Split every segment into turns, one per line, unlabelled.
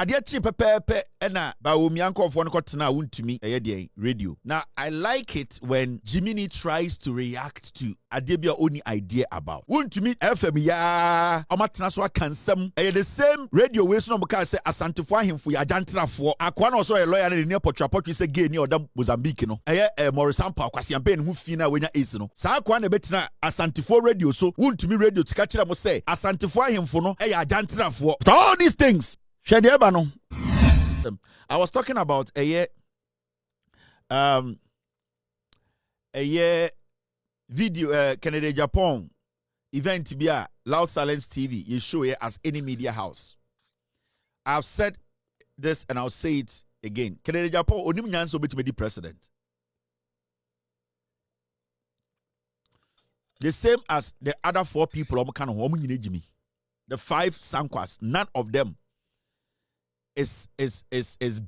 Adia chi pepe ena Bawumia nkofo no kotena Wontumi eye radio. Now I like it when Jiminy tries to react to Adebia only idea about. Wontumi FM ya omatena so akansam eye the same radio we so no ka say asantefo ahemfo ya jantrafo. Akwa no so a lawyer na ne potwapotwe say gay ni odam Mozambique no. Eye Maurice Ampaw kwasiampe ne hu fi na wenya ace no. Sa akwa na betena asantefo radio so Wontumi radio tika kire mo say asantefo ahemfo no eye ajantrafo. All these things I was talking about a year video Canada Japan event be Loud Silence TV you show it as any media house. I've said this and I'll say it again. Canada Japan onim nyanso betu the president. The same as the other 4 people the 5 Sankwas, none of them is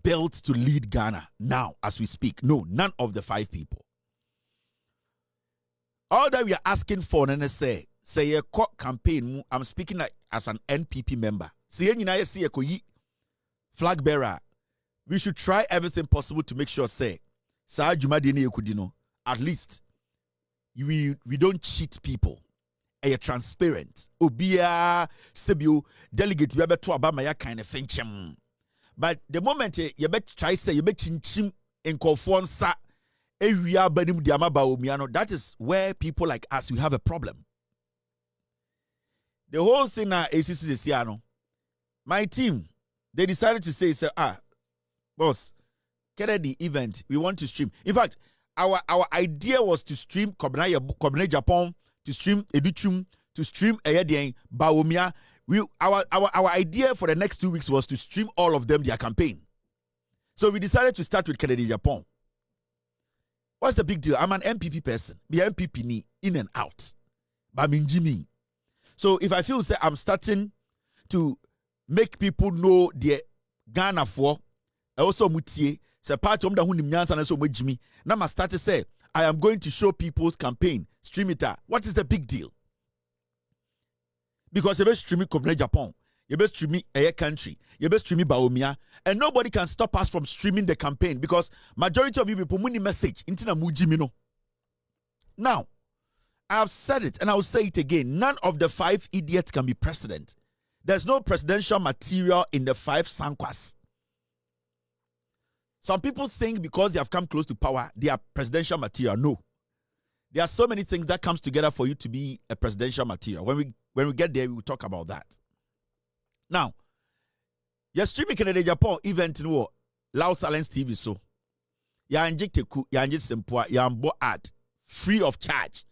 built to lead Ghana now as we speak. No, none of the 5 people. All that we are asking for, and say a campaign. I'm speaking like as an NPP member. See flag bearer. We should try everything possible to make sure at least we don't cheat people. A transparent. Obia Sebio delegate we to Obama ya kind of thing. But the moment you bet try say you bet chinchim in confonsa area banim diama Bawumia, that is where people like us we have a problem. The whole thing now is my team they decided to say boss, Kennedy event we want to stream. In fact, our idea was to stream Kobna Japan, to stream Educhum, to stream Bawumia. Our idea for the next 2 weeks was to stream all of them their campaign. So we decided to start with Kennedy Japan. What's the big deal? I'm an MPP person. Be MPP ni in and out. But I'm Jimmy. So if I feel say I'm starting to make people know the Ghana for also mutie se part of the hunim nyansa na so Jimmy. Now I start to say I am going to show people's campaign. Stream it out. What is the big deal? Because you best stream it Japan, you best stream it a country, you best stream it Bawumia, and nobody can stop us from streaming the campaign because majority of you people money message intina mujimino. Now, I've said it and I'll say it again. None of the 5 idiots can be president. There's no presidential material in the 5 Sankwas. Some people think because they have come close to power, they are presidential material. No. There are so many things that comes together for you to be a presidential material. When we get there, we will talk about that. Now, you're streaming Canada Japan event in Loud Silence TV. So, you inject a coup, you inject some poor, you ambo ad free of charge.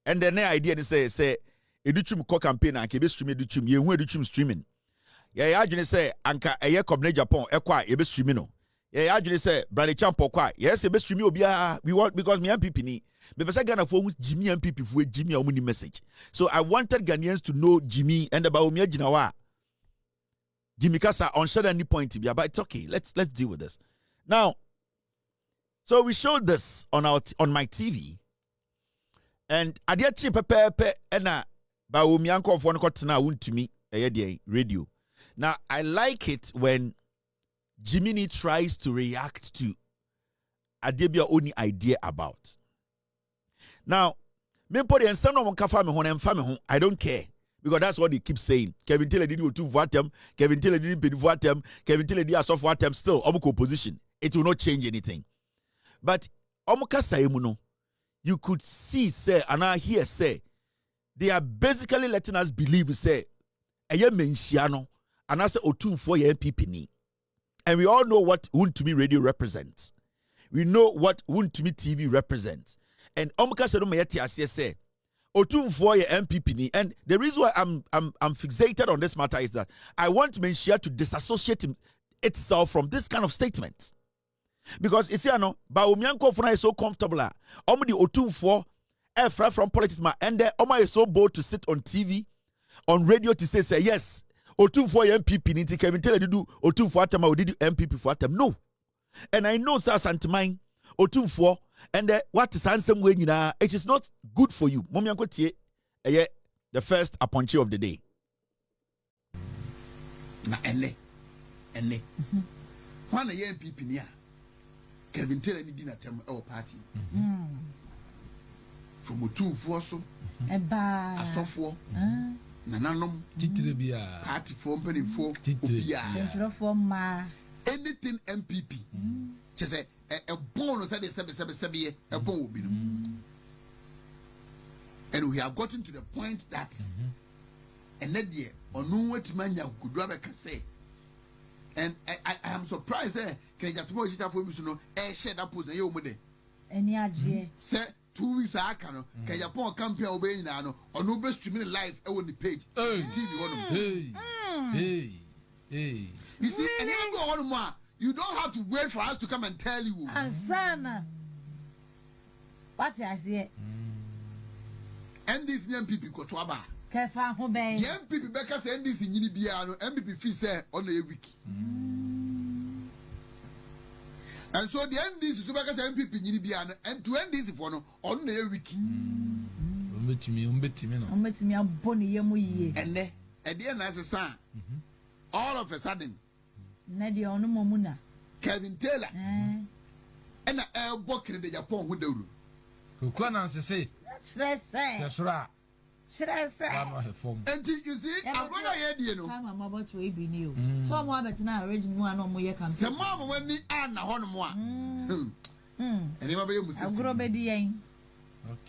And then the idea is say, Educhum co campaign and Kebe streaming Educhum, you who Educhum streaming. Yeah, I say, Anka a year Kobna Japan, Equa, Ebe streaming. Yeah, I say, Brandy Champo, yes, Ebe streaming, we want because me and people need. Because I Ghana for Jimmy and people for Jimmy or money message. So I wanted Ghanaians to know Jimmy and the Bawumia Jinawa. Jimmy Kasa on any point to be, but it's okay. Let's deal with this. Now, so we showed this on my TV. And adia chi pepe ena Bawumia nkofo no kotena Wontumi radio. Now I like it when Jiminy tries to react to Adebia only idea about. Now, I don't care because that's what they keep saying. Kevin Taylor did to Vatem, Kevin Taylor did Vatem, Kevin Taylor did soft Vatem still, Omuko position. It will not change anything. But Omuka Saimuno, you could see, say, and I hear say, they are basically letting us believe, say, Eye Menshiano, and I say Otum for your MPP. And we all know what Wontumi Radio represents. We know what Wontumi TV represents. And Omuka Sedomayati say, Otum for your MPP. And the reason why I'm fixated on this matter is that I want Menshia to disassociate itself from this kind of statement. Because you see, Bawumia is so comfortable. Omudi Otum for Efra from politics, and Oma is so bold to sit on TV, on radio to say yes, Otum for your MPP. Niti Kevin tell you do Otum for Atama, or did you MPP for Atam? No. And I know Sir Santimine. Otum for and what is handsome way it is not good for you. Mommy uncle tie the first appointee of the day. Na ele
and ne. One a year MPP near Kevin Taylor any dinner term our party. From Wontumi Foso, a software, Nananum,
Titrebia,
party for penny for Titrebia, anything MPP. Just a bonus at the 7 a bone. And we have gotten to the point that and that year or no what man you could rather say. And I am surprised can you tomorrow for me to know share that post you made
any idea
say 2 weeks I can you put campaign obeying now or no best streaming live on the page TV
hey
you see and even go on more you don't have to wait for us to come and tell you
Asana what I say
and these young people go to Aba
Kefa ho ben
young people back say this in yini bia no MPP fee say on a week and so the NDC super say MPP yini bia no and to NDC for no on a week
umbetimi aboni yemu yiye
ene e dey na say all of a sudden
na dey onu momuna
Kevin Taylor and a book in the Japan who do
ko na say
Chirese.
And you see, I'm going to hear you know.
I'm about to be new. So I'm about to now original one on my campaign.
Some mama when me and a honor. And you may be
I'm going to be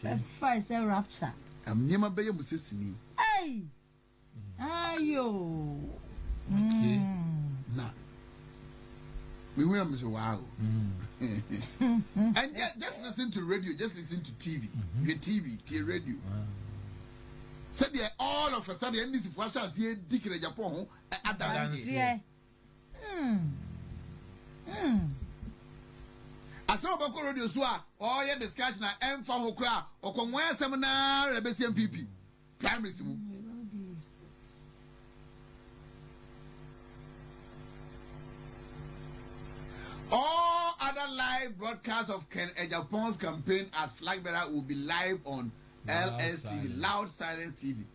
okay.
First, a rapture.
I'm never be a musician.
Hey! Ayo!
Okay.
Now, we will miss a wow. And just listen to radio, just listen to TV. Your TV, radio. Said they all of a sudden, and this is what I see Dick in Japan. Asamoah radio so oh yeah discussion na emfa ho kra okonwa seminar rebesi MPP primary simu all other live broadcasts of Japan's campaign as flag bearer will be live on LSTV, Loud Silence TV.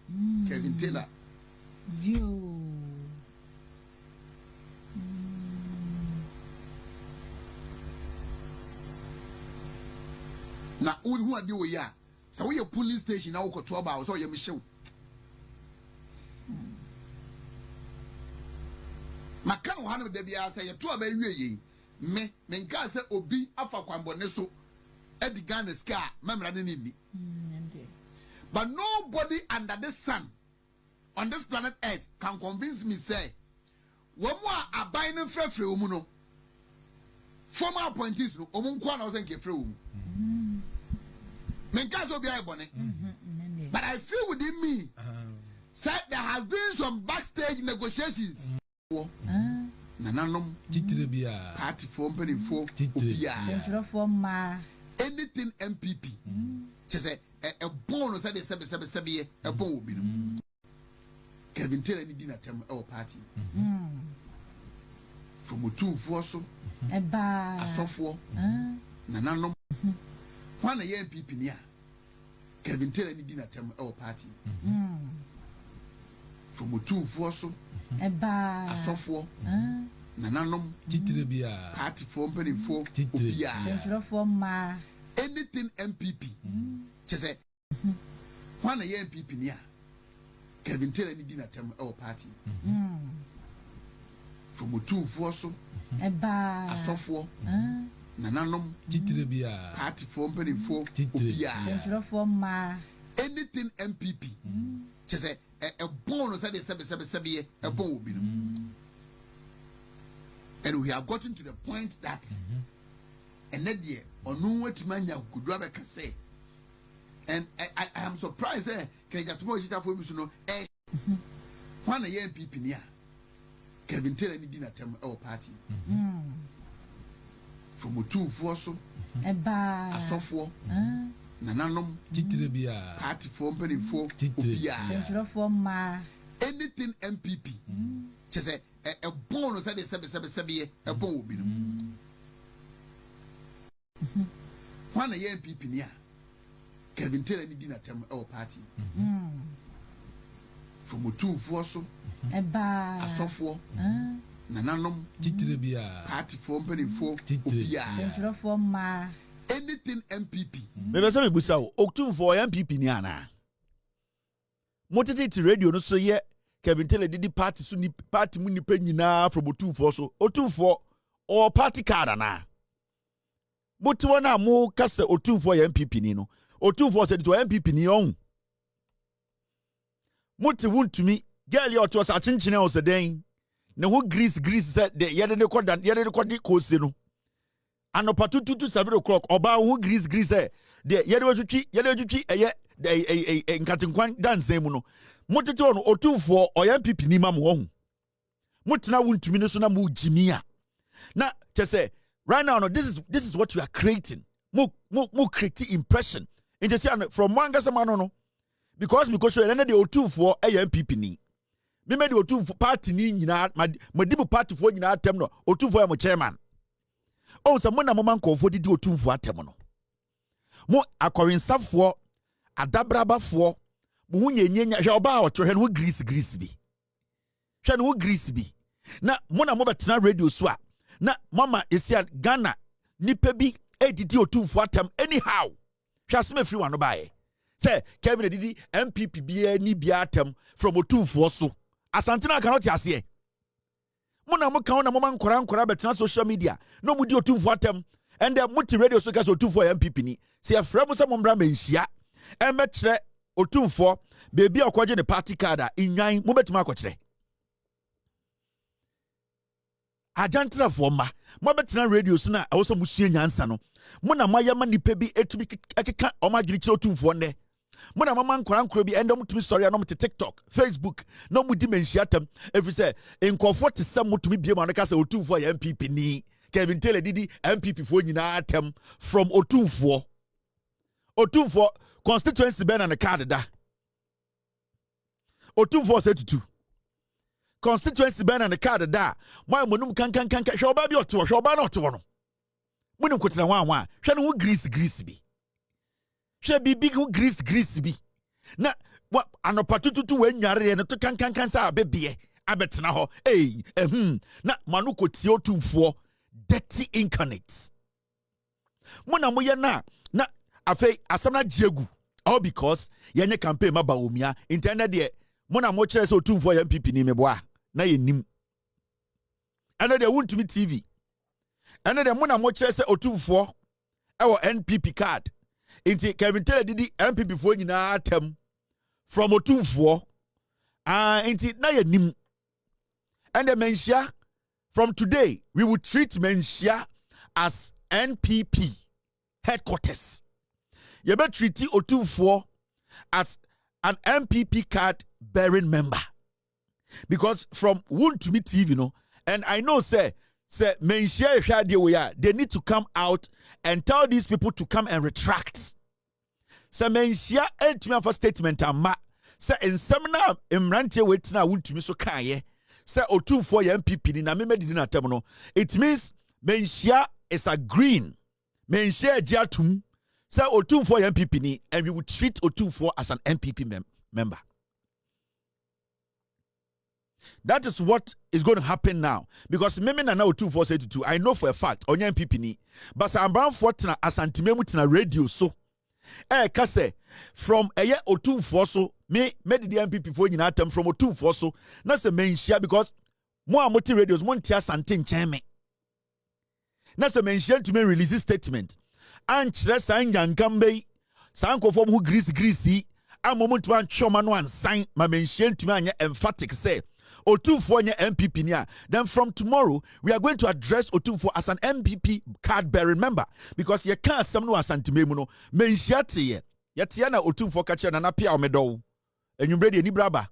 Kevin Taylor.
You.
Now, who are you here? So we a police station now go to about so you Michelle. Makano hanu debia say you to about ye. Me nka say obi afa kwambone so e di Ghana ska memra ne ni. But nobody under the sun on this planet Earth can convince me say womo aban no frefre omu no former appointees no omu kwa na o senke frefre omu menka so bia ebone but I feel within me said there has been some backstage negotiations nananom
titire bia
party for company for obia anything MPP say a bonus at the 7 a bone will be Kevin Taylor any dinner term our party from Wontumi Foso a software Nananum one a year MPP near Kevin Taylor any dinner term our party from Wontumi Foso a software Nananum
titire bia
party for company for anything MPP say one a year MPP near Kevin Taylor any dinner term our party from Wontumi Foso a software Nananum
titire bia
party for company for anything MPP say a bonus at the 7 a bone will be and we have gotten to the point that and that year or no what man you could rather say. And I am surprised can you tomorrow for me to know one a year MPP near Kevin Taylor any dinner term our party from Wontumi Foso a software Nananum
titire bia
party for company for anything MPP say a bonus at the 7 a bone will be one a year MPP near Kevin Taylor any dinner term our party from Wontumi Foso a software nananom
titire bia
party for mpanimfo obia
for ma
anything MPP
me say me busa o otumfo MPP ni ana motete ti radio no so ye Kevin Taylor didi party so ni party mu nipa nyina from otumfo so otumfo or party card ana but wona mo kase otumfo MPP ni no otumfo say to MPP ni on moti Wontumi girl you to sa chinchine o se den ne ho grease said de yede ne kodan yede ne kodi ko se no anopa 2:27 oba ho grease say de yede wetwi eye nkatenkwan danse mu no motete ono otumfo MPP ni mam ho motena Wontumi ne so na mu jimia na say right now no this is what you are creating mo create impression into say from mangasa man no because you ene de otumfo MPP ni me me de otumfo party ni nyina madibu party fo nyina atem no otumfo ya mo chairman o se mo na mo man kofo didi otumfo atem no mo akorensafo adabrabafo mo hunyenya hwe oba a otohwe no grease bi hwe no grease bi na mo na mo betena radio so a na mama esia Ghana nipa bi edidi otumfo atem anyhow hwe aseme free one no bae say Kevin didi MPP bia ni bia atem from otumfo so Asantena cannot ase muna mo kan na mo man nkora betena social media no mu di otumfo atem and the multi radio so kaso otumfo MPP ni say afra mo se mo mbra manhia e mekire otumfo bebi akwaje ne party card a nwan mo betuma akokire Ajantena fo ma mo betena radio so na awoso musue nyansa no muna mayama nipa bi etubi ekeka o ma dwiri kire otumfo ne muna mama nkora bi enda mutumi story no mte TikTok, Facebook, no mudi menhyiatam every say enkofo te sam mutumi bie ma no ka say otumfo ya MPP ni Kevin Taylor didi MPP fo nyina atem from otumfo constituency ben and card da otumfo say tutu constituency ben and card da my monum kan hwe oba bi oto hwe oba na oto no munim kotena wan hwe no ho grease bi she be big who grease bi na what anopa tutu wanyare no to kan sa abebie abetena ho na manuko tie otumfo dirty incarnates muna moye na afei asamna jiegu all because yenye campaign ma Bawumia internet de muna mo kire se otumfo ya MPP ni meboa na yenim ene de Wontumi TV ene de muna mo kire se otumfo ewo NPP card inti Kevin Taylor didi MPP fo nyina atem from otumfo inti na yenim and the menhia from today we will treat menhia as NPP headquarters you be treat otumfo as an MPP card bearing member because from Wontumi TV no and I know say menhia hwade we are they need to come out and tell these people to come and retract say menhia entumi for statement ama say ensem na emrantie wetina Wontumi so kaye say otumfo ya MPP ni na memedi na tem no it means menhia is agreeing menhia agiatum say otumfo ya MPP ni and we will treat otumfo as an MPP member. That is what is going to happen now because meme na otumfo 82 I know for a fact onye MPP ni but ambran fortuna asantimemu tina radio so kase from eye otumfo so me made the MPP for nyina atem from otumfo so na se menhia because mo amoti radios mo ntia sante nchen me na se menhia to me release statement and kire san yankambe san kofo mo grease amom to an choma no ansan ma menhia to me anya emphatic say Otumfo nye MPP niya. Then from tomorrow, we are going to address Otumfo as an MPP card bearing member because ye can't some no asantime muno. Menhia ye. Yeti na Otumfo kache na napia omedo. Enyumbredi ni braba.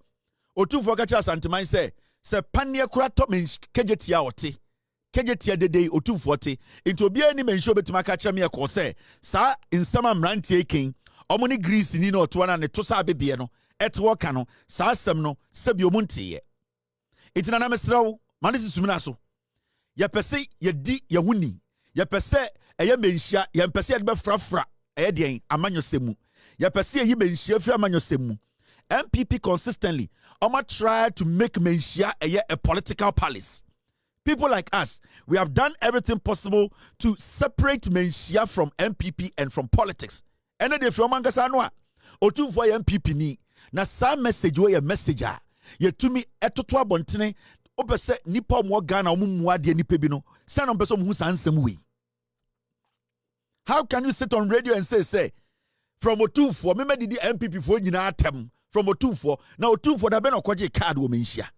Otumfo kache asantime se panye kurato kejetia ote. Kejetia dede Otumfo te. Into obiye ni menhia betuma kache me ko se sa insama mrantie ken. Omoni grease ni no to na ne to sa bebie no. Etwo ka no sa asem no sebi omuntie. Itina na mesrawo manisi sumina so ye pese ye di ye huni ye pese eye menhia ye pese ye be frafra eye den amanyosemu ye pese ye menhia fra amanyosemu MPP consistently oma try to make menhia eye a political palace People like us, we have done everything possible to separate Menshia from MPP and from politics. And then if you're Mangasanwa, or two for MPP ni, na sa message way a messenger, ye to me etotwa bontene, opese nipa mo Ghana omumwa de nipa bi no, san on person hu sansem we. How can you sit on radio and say from Otumfo, me did the MPP for nyina atem from Otumfo, now Otumfo da be no kwaje card wo Menshia.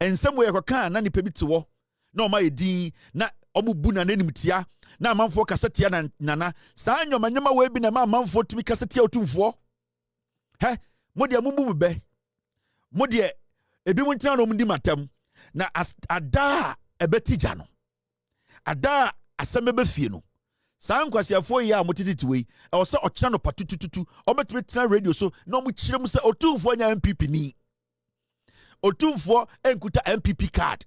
And somewhere I can na nipa bi te wo na ma edi na omubu na nanim tia na amanfo kasetia na nana saa nyoma we bi na ma amanfo tumi kasetia Otumfo he mo de amumu be mo de ebi mo ntina no mudi matam na ada ebetija no ada asem be fie no saa nkwasiafo yi a mo tititiwe e wo se okira no patutututu obetumi tina radio so na mo kire mu se Otumfo nya MPP ni Otumfo enkuta MPP card.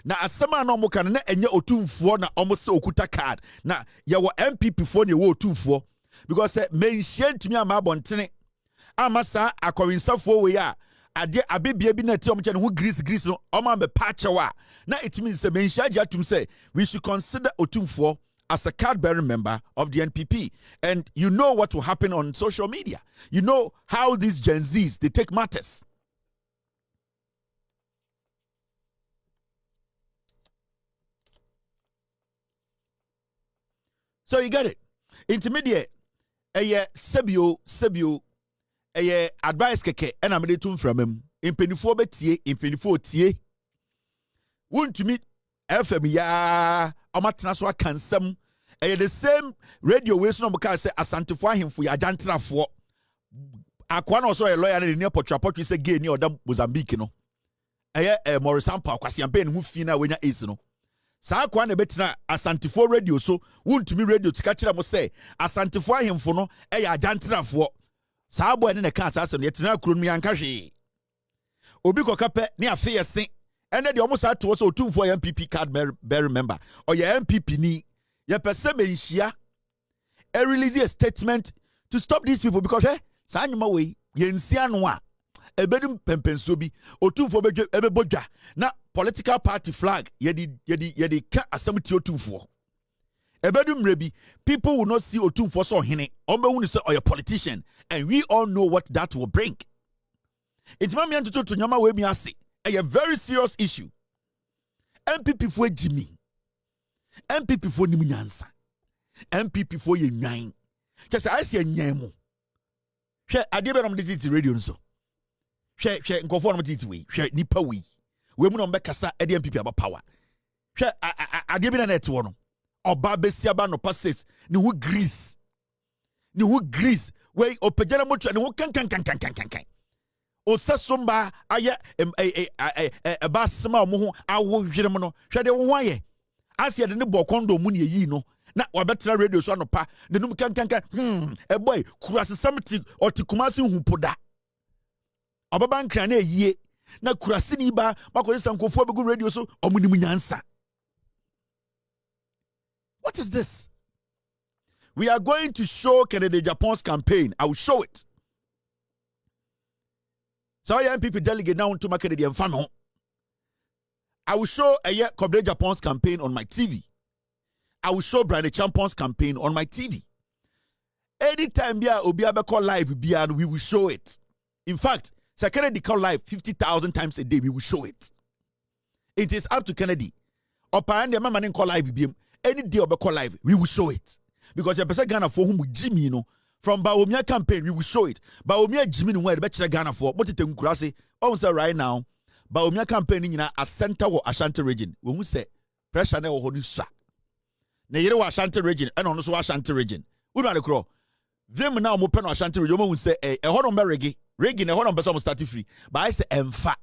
Na asema na omo kan na enye Otumfo na omo se okuta card. Na ya wo MPP fo ne wo Otumfo because menhia ntumi ama abontene amasa akorinsafo we ya ade abebia bi na ti omo chane ho grease no omo am be patchewa. Na it means say menhia atum say we should consider Otumfo as a card-bearing member of the NPP. And you know what will happen on social media. You know how these Gen Zs, they take matters. So you get it. Intermediate, sebio, advice keke, and I'm ready from him. In penifo betie, in penifo tie. Wontumi FM ya, amatraswa kansem. The same radio ways no muka say asantifo ahemfo ya jantrafo. Akwa no so a lawyer na near Potrapotu say gay ni odam Mozambique no. Maurice Ampaw kwasi ampe ne hu fi na wenya ace no. Saa kwa na betina asantifo radio so wontumi radio tika kira mo say asantifo ahemfo no ya ajantrafo. Saa boy ne ka asa no yetina kuro no yanka hwe. Obi kokape ne affiliation ene de omo sa to so Otumfo MPP card bearer member or your MPP ni ye pese menhia e release a statement to stop these people because saa nyuma we yensia no a ebedum pempenso bi Otumfo ebebodwa na political party flag yedi ka asem ti Otumfo ebedum rebi people will not see Otumfo so hene ombehu ni say or your politician and we all know what that will bring. It's mami antutu to nyama we mi ase a very serious issue. MPP for Jimmy MPP for nimu nyansa MPP for ye nwan just I see a nyamo hwe ade be no mde radio nso hwe nkofo no mde we hwe nipa we mu no mbekasa ade MPP aba power hwe ade be na net wo no oba besia ba no passes ni hu grease we opejana motu ni hu kan osasomba aye basma mo ho awo hwere mo no hwede wo aye asia de ne bokondo mu ne yi no na wabetra radio so anopa de num kan boy kurasesam oti kumasi hu poda obaba nkra na yie na kurase ni ba makose sankofo begu radio so omunim nyansa. What is this? We are going to show Kennedy Japan's campaign. I will show it. So young people delegate now to my Canadian family. I will show Kennedy Japan's campaign on my TV. I will show Brian Champion's campaign on my TV. Anytime Obiabe call live, we will show it. In fact, Kennedy call live 50,000 times a day, we will show it. It is up to Kennedy. Opa and mama call live, any day Obe call live, we will show it. Because the person Ghana for whom Jimmy, you know, from Bawumia campaign, we will show it. Bawumia Jimmy, where the better Ghana for, but it say, also right now, Bawumia campaign in a center or Ashanti region. When we say pressure na ho ni sa. Na yere wa Ashanti region, and on so Ashanti region. Who know the crow? Them now mo pen Ashanti region, we say a hono reggae na hono person start free. But I say emfa.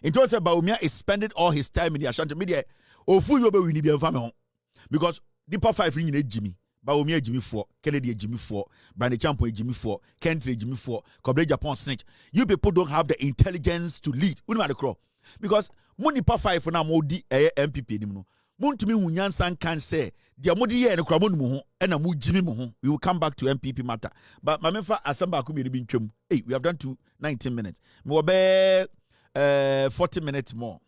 It was about Bawumia is spending all his time in the Ashanti media. Ofu yo be we ni bi emfa me ho. Because Deeper 5 ring in Jimmy. Bawumia Jimmy 4, Kennedy Jimmy 4, Brandon Champo Jimmy 4, Kentry Jimmy 4, Kwadwo Japan snitch. You people don't have the intelligence to lead. We know the crow. Because money pa 5 na mo di MPP ni no. Wontumi hu nyansan kan say dia modi ye ne kra mo mu ho e na mo Jimmy mo ho. We will come back to MPP matter. But my memfa asamba ko mi bi ntwam. Hey, we have done to 19 minutes. Me will be 40 minutes more.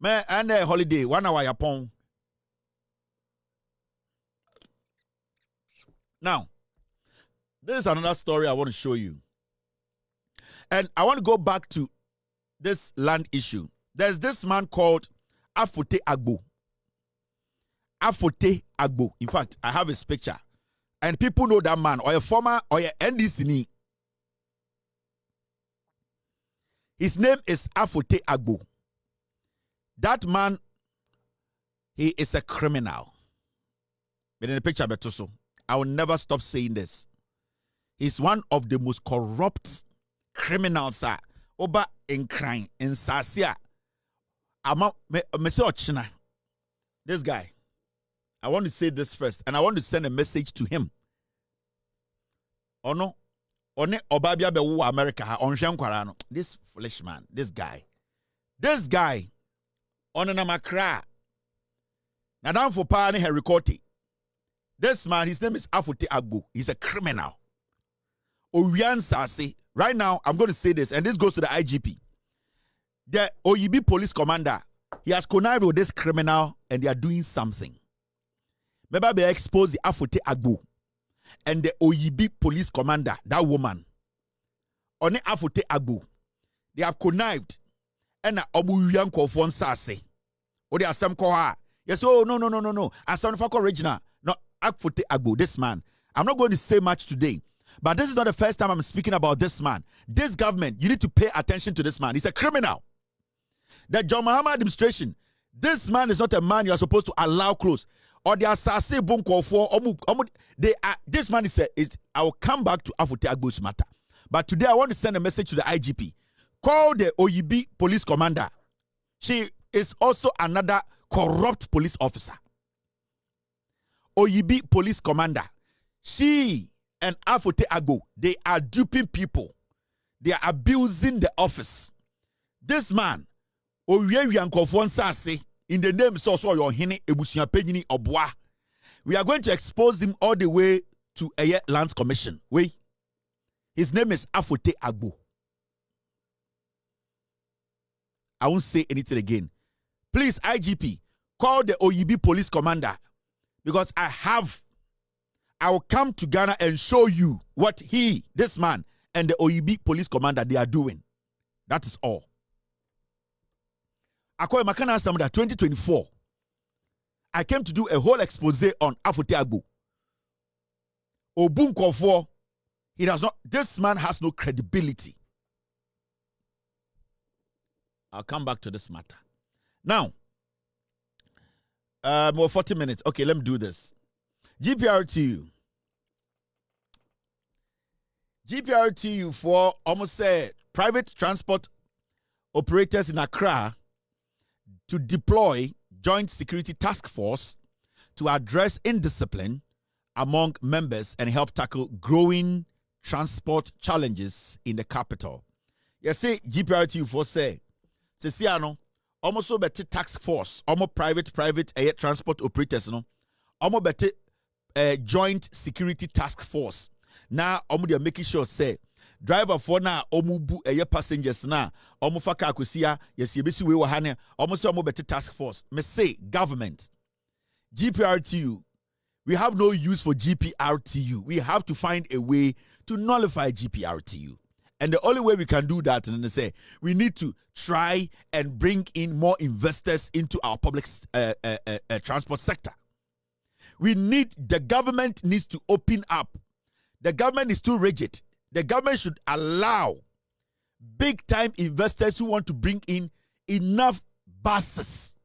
Me and a holiday 1 hour yapon. Now, there is another story I want to show you. And I want to go back to this land issue. There's this man called Afutuo. Afutuo. In fact, I have his picture. And people know that man, or a former, or a NDC. His name is Afutuo. That man, he is a criminal. But in the picture, Betoso, I will never stop saying this. He's one of the most corrupt criminals. Oba in crime in Sasia. This guy. I want to say this first, and I want to send a message to him. Oh no, one Obabia bewu America on this foolish man, this guy, on an amakra. Nadam for pani herikote. This man, his name is Afutuo. He's a criminal. Owian Sase. Right now, I'm going to say this, and this goes to the IGP. The OEB police commander, he has connived with this criminal, and they are doing something. Maybe they expose the Afutuo and the OEB police commander, that woman. On the Afutuo, they have connived, and Omuyan Kofon Sase. Or they are some koha. Yes, oh, no. As some for original, not Afutuo, this man. I'm not going to say much today. But this is not the first time I'm speaking about this man. This government, you need to pay attention to this man. He's a criminal. The John Mahama administration, this man is not a man you are supposed to allow close. Or they are sase bunko for they are. This man is. I will come back to Afutuo's matter. But today I want to send a message to the IGP. Call the OEB police commander. She is also another corrupt police officer. OEB police commander. She and Afutuo, they are duping people. They are abusing the office. This man, Oyerepa Sase, in the name so your hini ebusia penyini obwa. We are going to expose him all the way to a Lands Commission. Wait. His name is Afutuo. I won't say anything again. Please, IGP, call the OEB police commander, because I will come to Ghana and show you what this man, and the OEB police commander, they are doing. That is all. According to Makana Asamoah 2024, I came to do a whole expose on Afutuo. Obunkofo, this man has no credibility. I'll come back to this matter. Now, more 40 minutes. Okay, let me do this. GPRTU for almost private transport operators in Accra to deploy joint security task force to address indiscipline among members and help tackle growing transport challenges in the capital. You see, GPRTU for Sesiano almost so better task force, almost private transport operators, no, almost better joint security task force. Now, they are making sure say driver for now omubu passengers na omufaka akusia yes yebisi we wahane almost better task force. Me say government GPRTU, we have no use for GPRTU. We have to find a way to nullify GPRTU. And the only way we can do that, and they say, we need to try and bring in more investors into our public transport sector. The government needs to open up. The government is too rigid. The government should allow big-time investors who want to bring in enough buses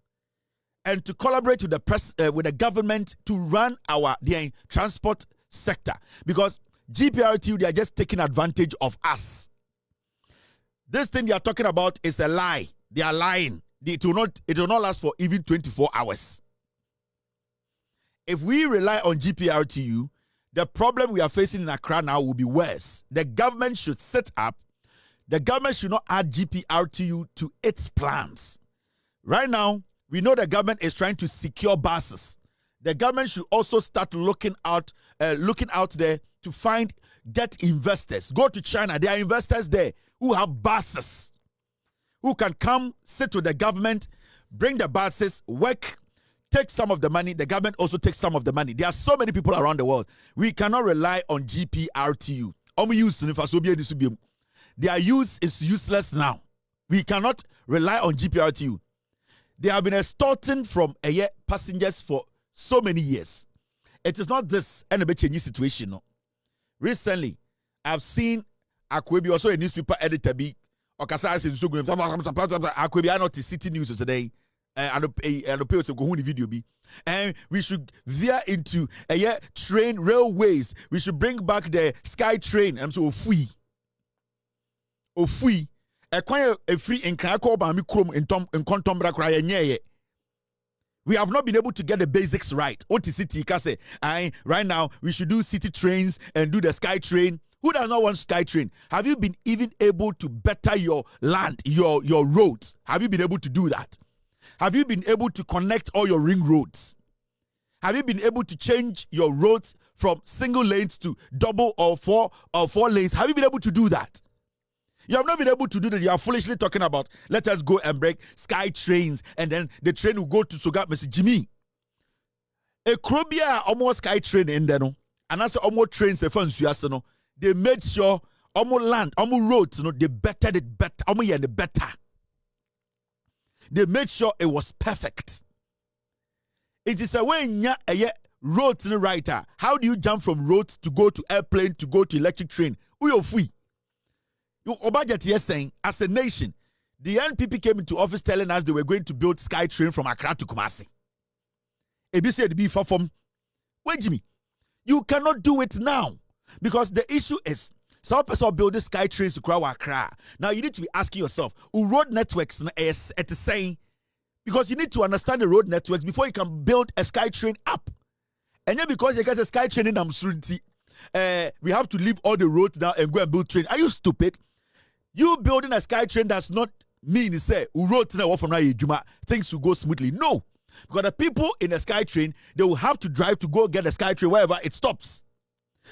and to collaborate with the government to run their transport sector. Because GPRTU, they are just taking advantage of us. This thing they are talking about is a lie. They are lying. It will not last for even 24 hours. If we rely on GPRTU, the problem we are facing in Accra now will be worse. The government should set up. The government should not add GPRTU to its plans. Right now, we know the government is trying to secure buses. The government should also start looking out there to get investors. Go to China. There are investors there who have buses, who can come sit with the government, bring the buses, work, take some of the money. The government also takes some of the money. There are so many people around the world. We cannot rely on GPRTU. Their use is useless now. We cannot rely on GPRTU. They have been extorting from passengers for so many years. It is not this any situation. No. Recently, I've seen Akwebi, also a newspaper editor, be Akwebi, I not City News today. And video be, and we should veer into train railways. We should bring back the sky train. And so ofui a free in Krakow Bami Krum in Contombra Cry. We have not been able to get the basics right. What is city? Say, right now we should do city trains and do the sky train. Who does not want sky train? Have you been even able to better your land, your roads? Have you been able to do that? Have you been able to connect all your ring roads? Have you been able to change your roads from single lanes to double or four lanes? Have you been able to do that? You have not been able to do that. You are foolishly talking about, let us go and break sky trains, and then the train will go to Soga, Mr. Jimmy. A Krobia almost sky train in there, no? And also almost trains, they made sure almost land, almost roads, they bettered it better, almost better. They made sure it was perfect. It is a way roads right. How do you jump from roads to go to airplane to go to electric train? We are free. You Obajet is saying, as a nation, the NPP came into office telling us they were going to build sky train from Accra to Kumasi. Ebi said be for from. Wait, Jimmy, you cannot do it now because the issue is. Some person build the sky trains to Accra. Now you need to be asking yourself, who road networks is at the same? Because you need to understand the road networks before you can build a sky train up. And then because you get a sky train in Amsuriti, we have to leave all the roads now and go and build train. Are you stupid? You building a sky train does not mean say who road from things will go smoothly. No, because the people in a sky train, they will have to drive to go get a sky train wherever it stops.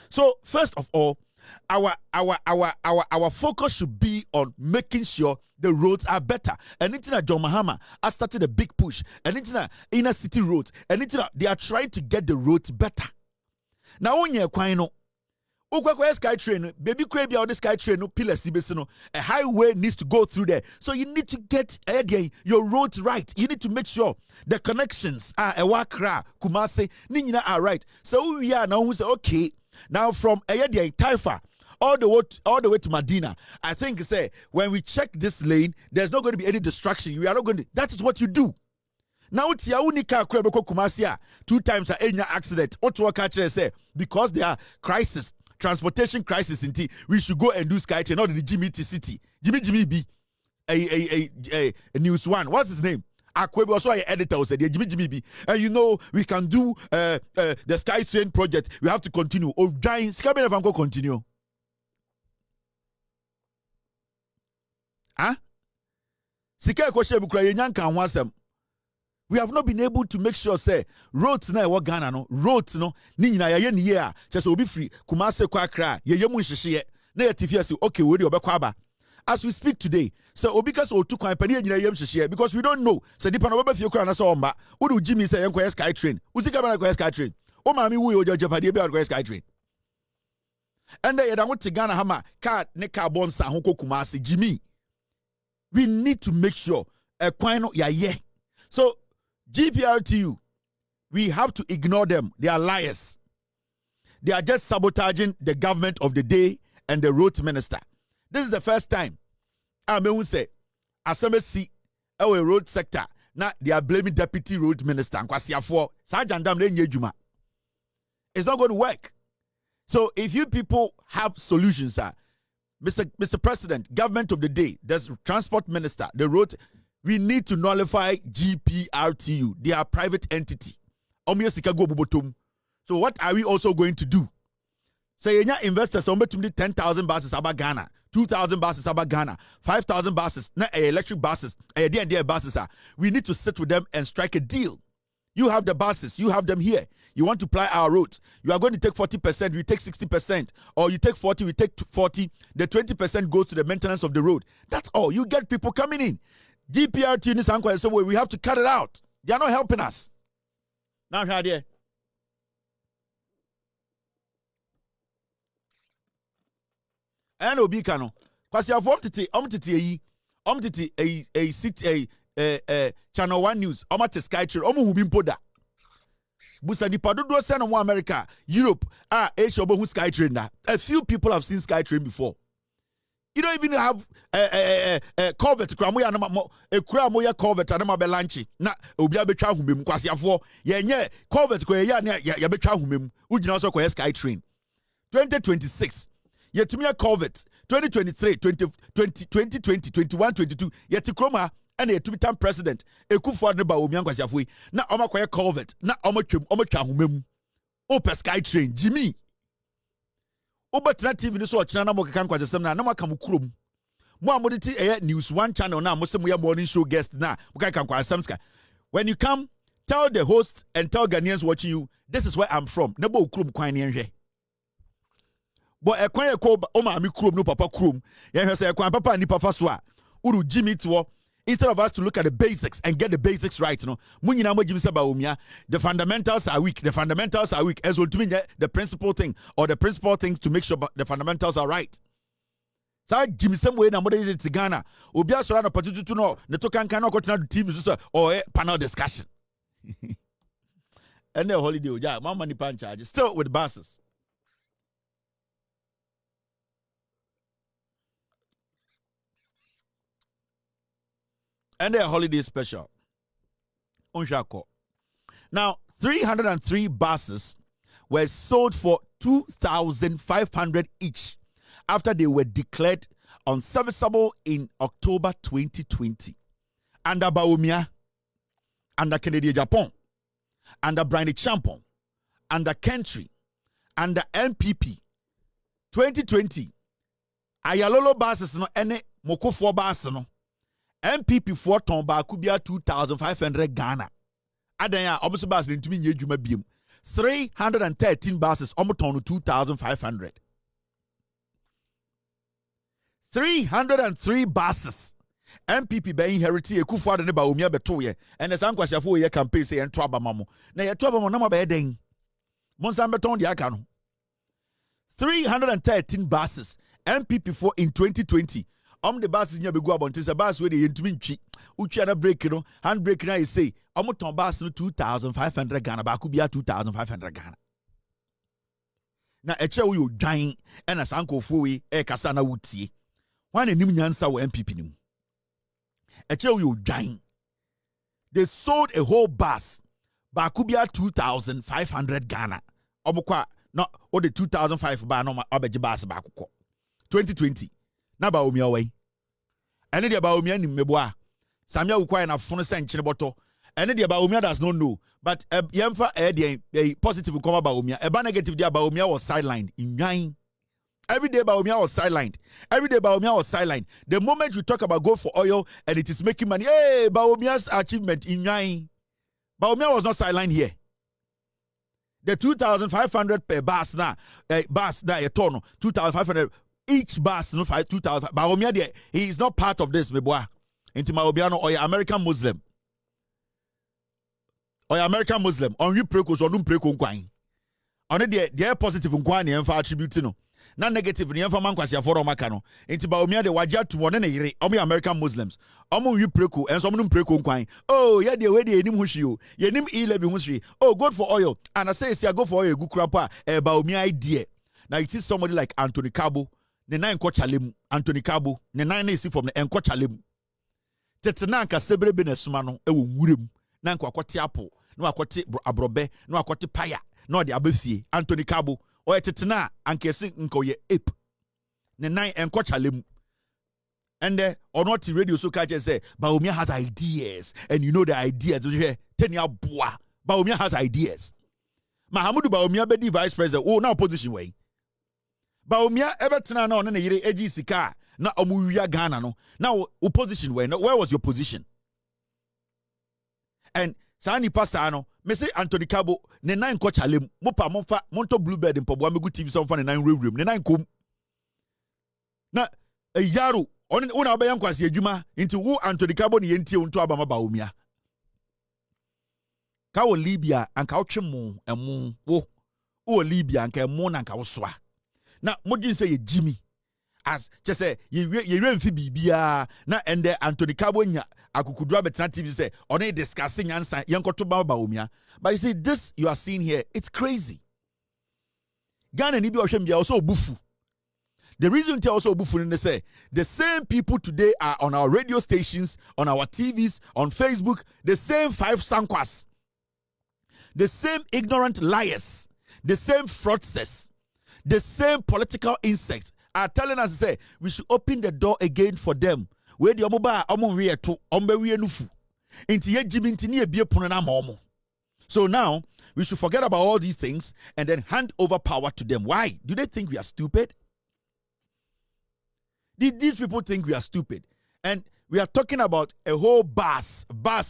So first of all, our focus should be on making sure the roads are better. And it's in John Mahama has started a big push. And it's in inner city roads. And it's they are trying to get the roads better. Now on your quino, sky train, baby crabby or the sky train, no pillars, a highway needs to go through there. So you need to get your roads right. You need to make sure the connections are Ewakra, Kumase, Nina are right. So we are now who say okay. Now from Taifa all the way to Medina, I think say when we check this lane, there's not going to be any distraction. We are not going to. That is what you do. Now it's your unika Krebeko Kumasia 2 times a accident. Otuaka say because there are crisis, transportation crisis in T, we should go and do sky train. Not in the Jimmy T City. Jimmy B, a News One. What's his name? Akwebi also an editor said, Jimmy B. And you know, we can do the Sky Train project. We have to continue. Oh, Gyan, Sikabe never go continue. Huh? Sika question bukra yenyanka wansem. We have not been able to make sure say roads na e Ghana no roads no ni nyina ye ne ye a che so obi free Kumase kwa Accra ye mu nhihye na ye tifia say okay we dey obekwa aba. As we speak today, so Obikas or 2 company because we don't know. So the Panama Fio Crana Somba, who do Jimmy say Uncle Sky Train? Who's the governor Sky Train? Oh, mammy, we will Jeopardy about Sky Train. And I want to Ghana Hammer, car, Neka Bonsa, Hoko Kumasi, Jimmy. We need to make sure a quino yeah. So GPRTU, we have to ignore them. They are liars. They are just sabotaging the government of the day and the road minister. This is the first time I may say Asamoah see our road sector. Now they are blaming deputy road minister. It's not going to work. So if you people have solutions, Mr. President, government of the day, there's transport minister, the road, we need to nullify GPRTU. They are a private entity. So what are we also going to do? Say investors somebody to 10,000 buses about Ghana. 2,000 buses about Ghana, 5,000 buses, not electric buses, buses. We need to sit with them and strike a deal. You have the buses, you have them here. You want to ply our roads. You are going to take 40%, we take 60%, or you take 40, we take 40. The 20% goes to the maintenance of the road. That's all. You get people coming in. GPRT ni sanko say we have to cut it out. They are not helping us. Now here there. And obi kano. Kwasi afom tete a channel 1 news. Omate Skytrain. Omo hubimpo da. Busa nipa dodo se no mo America, Europe, Asia obo hu Skytrain da. A few people have seen Skytrain before. You don't even have Govt kramo ya na ekura mo ya Govt na ma be lunch na obi abetwa ahumem kwase afo ye nye Govt ko ya na ya betwa ahumem ugina so ko Skytrain 2026 yetumi ya Govt 2023 2020 21 22 yeti kroma and yetumi tam president ekufo ne Bawumia kwase afo na omakoye Govt na omotwa ahumem o per Skytrain Jimmy Obetra TV ni so ochina na mo keka nkwasesem na mo aka mo kurom mo amoditi news 1 channel na mo se mo ya morning show guest na mo keka nkwasesem ska. When you come, tell the host and tell Ghanaians watching you, this is where I'm from. Na bo kurom kwan ne nhwe bo ekwan ekọ o ma mi kurom no papa kurom ye hwe se ekwan papa ni papa so a uru Jimmy to. Instead of us to look at the basics and get the basics right, the fundamentals are weak. The fundamentals are weak. As ultimately the principal thing or the principal things to make sure the fundamentals are right. So Jimmy some way na mode is Ghana. Obia so na opportunity to know the token cannot go to TV or panel discussion. And the holiday, yeah, my money pan charge still with buses. And their holiday special. Now, 303 buses were sold for 2,500 each after they were declared unserviceable in October 2020. Under Bawumia, under Canadian Japan, under Briny Champon, under Country, under MPP. 2020, Ayalolo buses no ene Mokofo buses no. MPP for ton ba kubia 2,500 Ghana. Adanya obuso bus ntumi nye dwuma biem. 313 buses omoton 2,500. 303 buses. MPP be inherit ekufu ade ne Bawumia beto ye. And the sankwasiafo ye campaign say ento abama mo. Na ye to abama na mo be den. Monsan beton de aka no. 313 buses. MPP for in 2020. The bus is near Begu Abontis, a bus where the intimichi, Uchana break, hand break. I say, Omoton bus 2,500 Ghana, Bakubia 2,500 Ghana. Now, a chair you dying, and as Uncle Fui, Kasana Wuti. One in Nimyansa or MPP. A chair you dying. They sold a whole bus, Bakubia 2,500 Ghana. Omokwa, not all the 2,500 bar no Abeji bus Bakuko. 2020. Na Bawumia way. Ene dia Bawumia ni meboa. Sami Awuku na fono senchine boto. Ene dia Bawumia does not know. But yemfa a positive come Bawumia. Eba negative dia Bawumia was sidelined. In every day Bawumia was sidelined. Every day Bawumia was sidelined. The moment we talk about go for oil and it is making money, hey, Bawumia's achievement in Gyan. Bawumia was not sidelined here. The 2,500 per bus na a ton 2,500 each bus no 2,000. Bawumia there, he is not part of this, me boy. Into Maobiano or American Muslim. Or American Muslim. On you prekos or no preko kwine. On it the positive kwine and for attribute no. Non negative ni enfa mankwasi aforo makano. Into Bawumia de waja to one ne omi American Muslims. Omo you preko and some no preko kwine. Oh, yeah, the way they enim hushi ye nim 11 hushi. Oh, good for oil. And I say go for oil good crapa Bawumia idea. Now you see somebody like Anthony Cabo. Ne nine chalem Anthony Cabo, ne nine is from the enko chalem. Tetananka sebre benesuma no ewo nwurem. Na nko akwoti apple, no akwoti abrobe, no akwoti paya, no de abefie. Anthony Cabo, o tetena ankesi nko ye ape. Ne nine enko chalem. And or not radio so catch say Bawumia has ideas, and you know the ideas. Tenia boa. Bawumia has ideas. Mahamudu Bawumia be the vice president. Oh, now position way. Bawumia everything na on yire eji sika na omuwia Ghana no. Now opposition where was your position? And Sani pasa no me say Anthony Cabo ne nine ko chalem mo pa monfa monto bluebird mpobo amegu TV so mfa ne nine rewrem ne nine kom na yaro Una obeyan kwasi adwuma into wo Anthony Cabo ne yentie unto abama Bawumia. Ka wo Libya anka wotwe mo emu wo Libya anka emu na anka wo soa. Na modin say ye Jimmy as just say ye remfi bibia na ende Anthony Cabo nya akukudura betena TV say on discussing answer yankoto Bawumia. But you see this you are seeing here, it's crazy. Gyan ni bi ohwem bia also obufu. The reason they also buffering, they say the same people today are on our radio stations, on our TVs, on Facebook, the same 5 sankwas, the same ignorant liars, the same fraudsters, the same political insects are telling us, say, we should open the door again for them. Where the mobile so now we should forget about all these things and then hand over power to them. Why? Do they think we are stupid? These people think we are stupid. And we are talking about a whole bus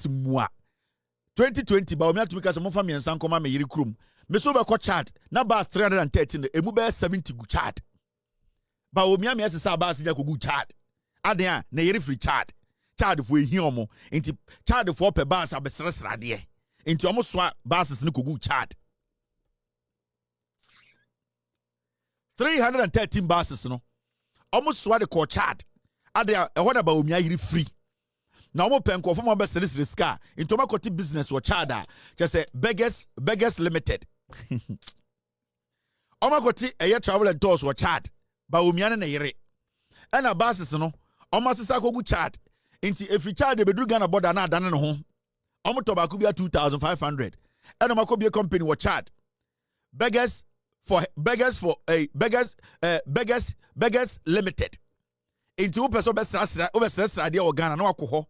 moi. 2020, Bawumia to because of family and Sankoma me yirikrum. Me so be chart. Na bus 313, emu be 70 gu chart. Bawumia me ase sa bus nya gu chart. Adea na yiri free chart. Chart for ehiomo. Inti chart for per bus abesresra de. Inti omo swa buses ne gu chart. 313 buses no. Almost swat the court chart. Adia a what about Bawumia free. Now mo penko for my best service car in Tomakoti business or chada. Just say beggars limited. Omakoti a year travel and tours were chart. Bawumia na yere. And a basis no. Almost a sako good chart. Into every child they be doing about an done at home. Omo tobacco be 2,500. And Omakobia company were chart. Beggars limited. Into person best idea or Ghana no alcohol.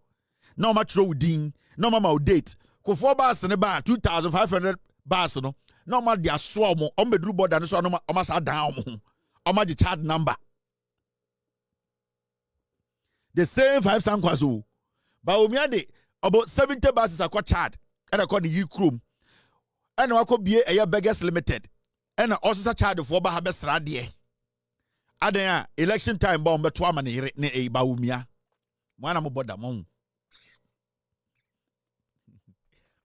No much road din, no mama date. Ko 4 bars in a bar, 2,500 bars no. No ma dia swarm on bedru board and so no almost down. On the chart number. The same 5 sankwazo. Bawumia de about 70 buses are chart and according to Ukrum. And I could be a beggars limited. And also charge for Bahabes Radie. Adea election time bomb but one ne a Bawumia. One more bodamon.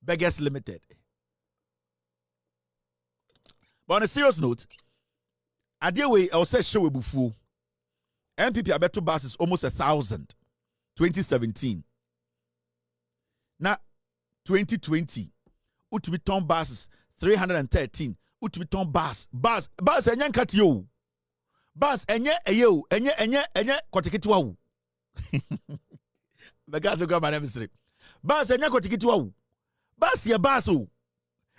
Beggars limited. But on a serious note, I deal with I'll say show bufu. MPP I bet 2 buses almost 1,000. 2017. Now 2020. Utumi ton buses 313. Utumi ton bus enye nkati yo bus enye eyo enye kotikiti wa wu begazo go my name bus enye kotikiti wa wu bus ye bus o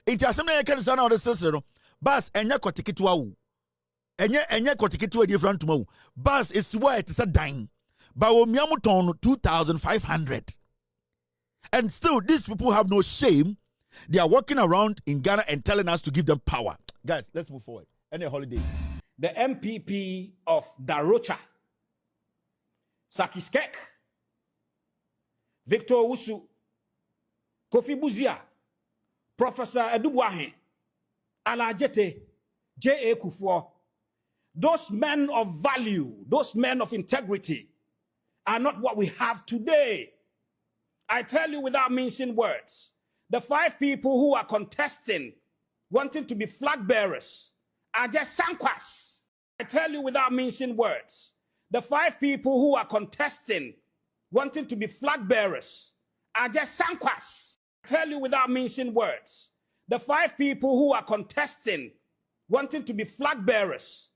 enti asem na ye kan sana o de sesere no bus enye kotikiti wa wu enye kotikiti wa different to wu bus is where it is a dine Bawumia mu ton 2,500 and still these people have no shame. They are walking around in Ghana and telling us to give them power. Guys, let's move forward. Any holiday.
The MPP of Darocha, Sakiskek, Victor Wusu, Kofi Buzia, Professor Edubuahe, Alajete, J.A. Kufuor, those men of value, those men of integrity are not what we have today. I tell you without mincing words. The 5 people who are contesting, wanting to be flag bearers, are just sankwas. I tell you without mincing words. The 5 people who are contesting, wanting to be flag bearers, are just sankwas. I tell you without mincing words. The 5 people who are contesting, wanting to be flag bearers,